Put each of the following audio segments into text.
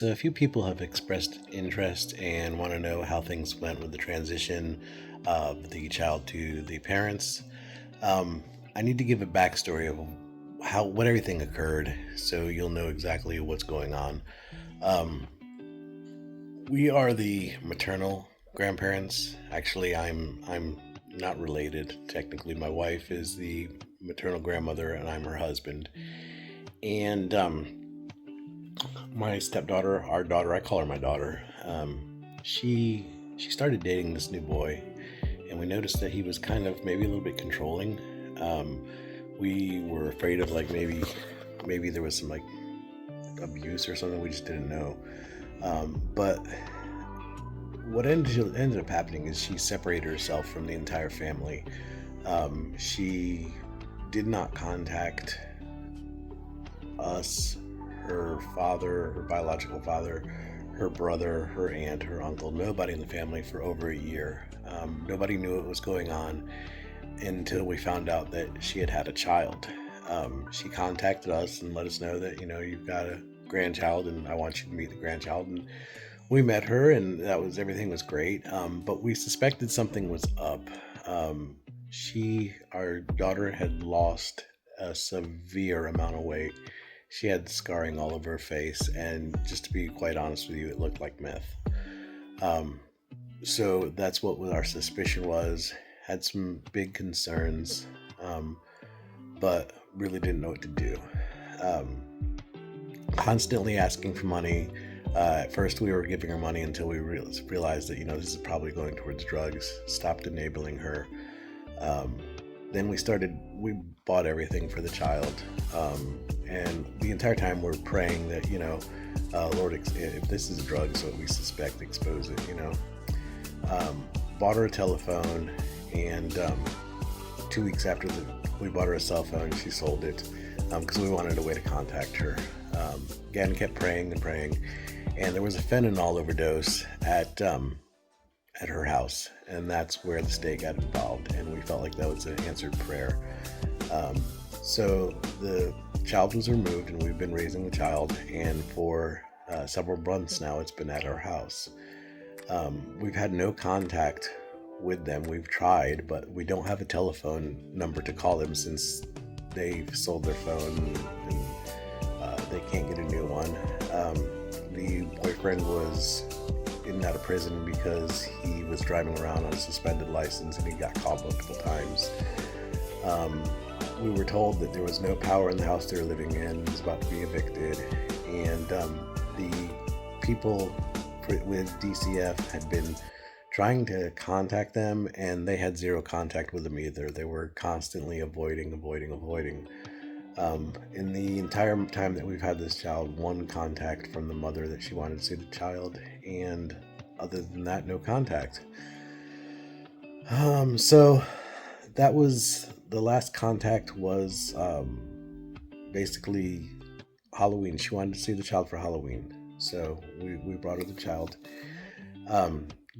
So a few people have expressed interest and want to know how things went with the transition of the child to the parents. Um, I need to give a backstory of what everything occurred, so you'll know exactly what's going on. Um, we are the maternal grandparents. Actually, I'm not related. Technically, my wife is the maternal grandmother, and I'm her husband. And my stepdaughter, our daughter, I call her my daughter. She started dating this new boy, and we noticed that he was kind of maybe a little bit controlling. Um, we were afraid of like maybe there was some like abuse or something. We just didn't know. But what ended up happening is she separated herself from the entire family. She did not contact us, her father, her biological father, her brother, her aunt, her uncle, nobody in the family for over a year. Nobody knew what was going on until we found out that she had had a child. She contacted us and let us know that, you've got a grandchild and I want you to meet the grandchild. And we met her and everything was great. But we suspected something was up. Our daughter had lost a severe amount of weight. She had scarring all over her face, and just to be quite honest with you, it looked like meth. Um, so that's what our suspicion was. Had some big concerns, um, but really didn't know what to do. Um, Constantly asking for money. At first, we were giving her money until we realized that this is probably going towards drugs. Stopped enabling her. Um, then we bought everything for the child. And the entire time we're praying that, Lord, if this is a drug, so we suspect, expose it, Bought her a telephone, and 2 weeks after we bought her a cell phone, she sold it because we wanted a way to contact her. Again, kept praying and praying, and there was a fentanyl overdose at her house, and that's where the state got involved, and we felt like that was an answered prayer. So the child was removed, and we've been raising the child, and for several months now, it's been at our house. We've had no contact with them. We've tried, but we don't have a telephone number to call them since they've sold their phone and they can't get a new one. The boyfriend was in and out of prison because he was driving around on a suspended license and he got caught multiple times. We were told that there was no power in the house they were living in. It was about to be evicted, and the people with DCF had been trying to contact them, and they had zero contact with them either. They were constantly avoiding. In the entire time that we've had this child, one contact from the mother that she wanted to see the child, and other than that, no contact. So that was the last contact was basically Halloween. She wanted to see the child for Halloween, so we brought her the child.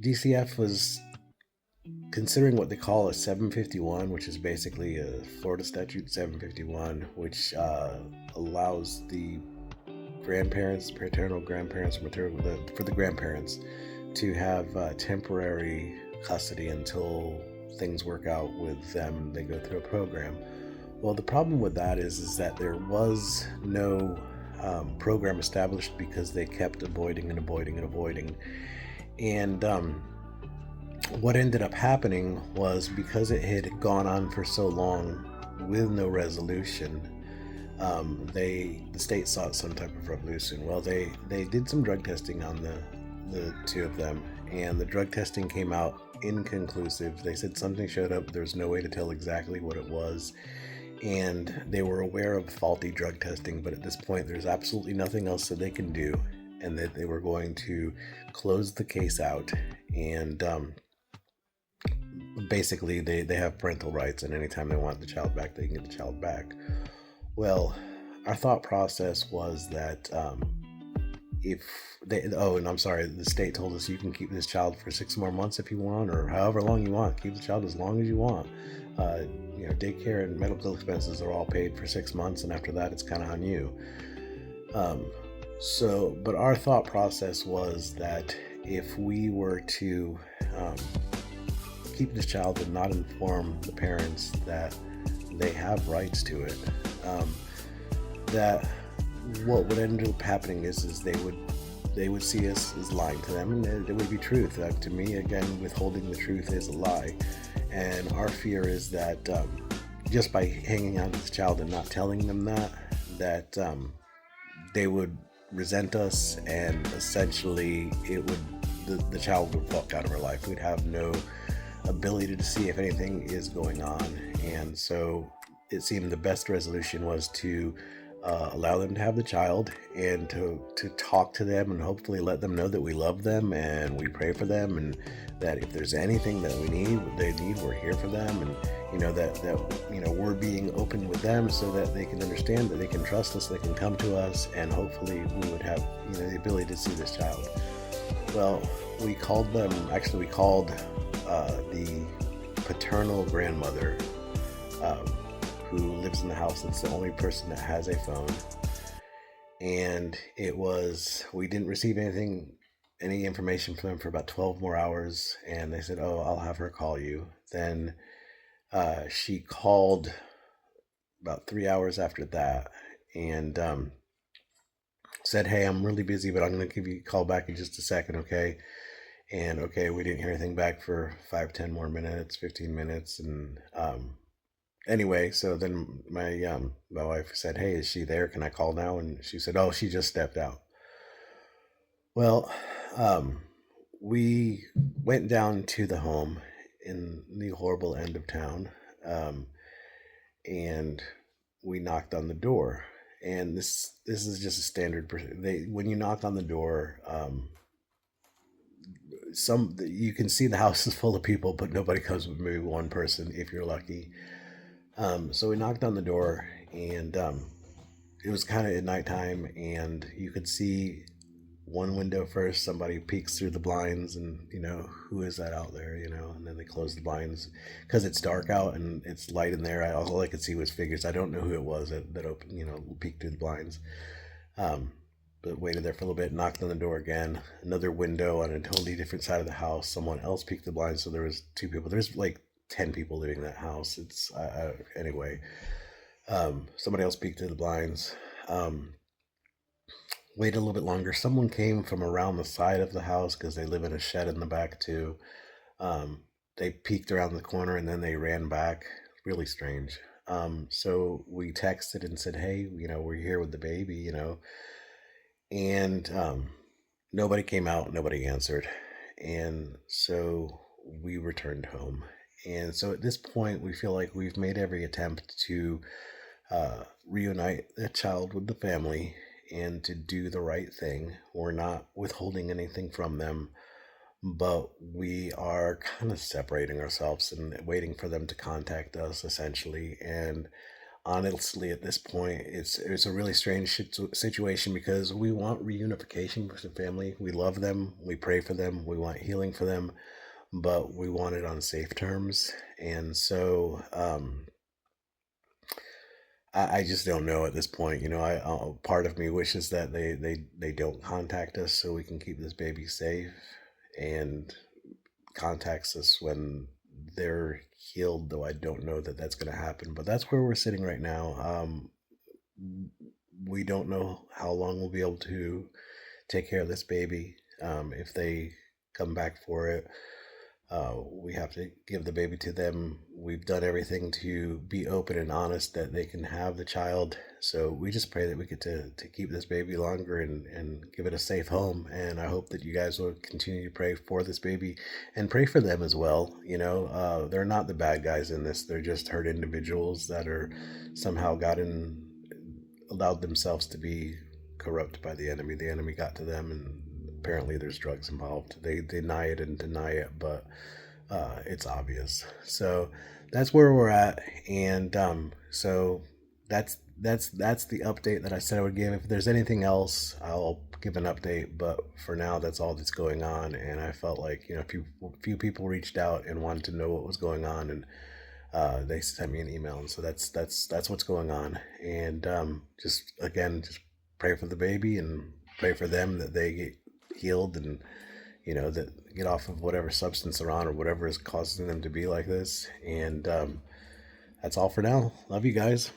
DCF was considering what they call a 751, which is basically a Florida statute 751, which allows the grandparents, paternal grandparents, for the grandparents to have temporary custody until things work out with them and they go through a program. Well, the problem with that is that there was no program established because they kept avoiding. And what ended up happening was, because it had gone on for so long with no resolution, the state sought some type of resolution. Well, they did some drug testing on the two of them, and the drug testing came out inconclusive. They said something showed up, there's no way to tell exactly what it was, and they were aware of faulty drug testing, but at this point there's absolutely nothing else that they can do, and that they were going to close the case out. And basically they have parental rights, and anytime they want the child back, they can get the child back. Well, our thought process was that if they and I'm sorry, the state told us you can keep this child for 6 more months if you want, or however long you want. Keep the child as long as you want. Daycare and medical expenses are all paid for 6 months, and after that it's kind of on you. But our thought process was that if we were to um, keep this child and not inform the parents that they have rights to it, um, that what would end up happening is they would see us as lying to them, and it would be truth. To me, again, withholding the truth is a lie, and our fear is that just by hanging on to this child and not telling them that they would resent us, and essentially the child would walk out of our life. We'd have no ability to see if anything is going on, and so it seemed the best resolution was to allow them to have the child and to talk to them and hopefully let them know that we love them and we pray for them, and that if there's anything that they need, we're here for them, and that we're being open with them so that they can understand that they can trust us, they can come to us, and hopefully we would have the ability to see this child. Well, we called the paternal grandmother, um, who lives in the house. It's the only person that has a phone. And we didn't receive any information from them for about 12 more hours. And they said, "Oh, I'll have her call you." Then she called about 3 hours after that, and said, "Hey, I'm really busy, but I'm going to give you a call back in just a second, okay?" And okay, we didn't hear anything back for 5, 10 more minutes, 15 minutes. And anyway, so then my wife said, "Hey, is she there? Can I call now?" And she said, "Oh, she just stepped out." Well, um, we went down to the home in the horrible end of town, um, and we knocked on the door. And this is just a standard. When you knock on the door, some you can see the house is full of people, but nobody comes with maybe one person if you're lucky. So we knocked on the door, and it was kind of at nighttime, and you could see one window first. Somebody peeks through the blinds, and who is that out there? And then they close the blinds because it's dark out and it's light in there. All I could see was figures. I don't know who it was that opened, peeked through the blinds. Um, but waited there for a little bit, knocked on the door again. Another window on a totally different side of the house. Someone else peeked the blinds, so there was two people. There's like 10 people living in that house. It's anyway. Somebody else peeked through the blinds. Um, Waited a little bit longer. Someone came from around the side of the house because they live in a shed in the back too. They peeked around the corner and then they ran back. Really strange. So we texted and said, "Hey, we're here with the baby, and nobody came out, nobody answered, and so we returned home. And so at this point, we feel like we've made every attempt to reunite the child with the family and to do the right thing. We're not withholding anything from them, but we are kind of separating ourselves and waiting for them to contact us, essentially. And honestly, at this point, it's a really strange situation because we want reunification with the family. We love them, we pray for them, we want healing for them, but we want it on safe terms. And so I just don't know at this point. Part of me wishes that they don't contact us so we can keep this baby safe, and contacts us when they're healed. Though I don't know that that's going to happen. But that's where we're sitting right now. We don't know how long we'll be able to take care of this baby. If they come back for it, we have to give the baby to them. We've done everything to be open and honest that they can have the child. So we just pray that we get to keep this baby longer and give it a safe home. And I hope that you guys will continue to pray for this baby and pray for them as well. They're not the bad guys in this. They're just hurt individuals that are somehow allowed themselves to be corrupted by the enemy. The enemy got to them, and apparently there's drugs involved. They deny it and deny it, but it's obvious. So that's where we're at, and so that's the update that I said I would give. If there's anything else, I'll give an update. But for now, that's all that's going on. And I felt like a few people reached out and wanted to know what was going on, and they sent me an email, and so that's what's going on. And just pray for the baby and Pray for them that they get healed and, that get off of whatever substance they're on or whatever is causing them to be like this. And that's all for now. Love you guys.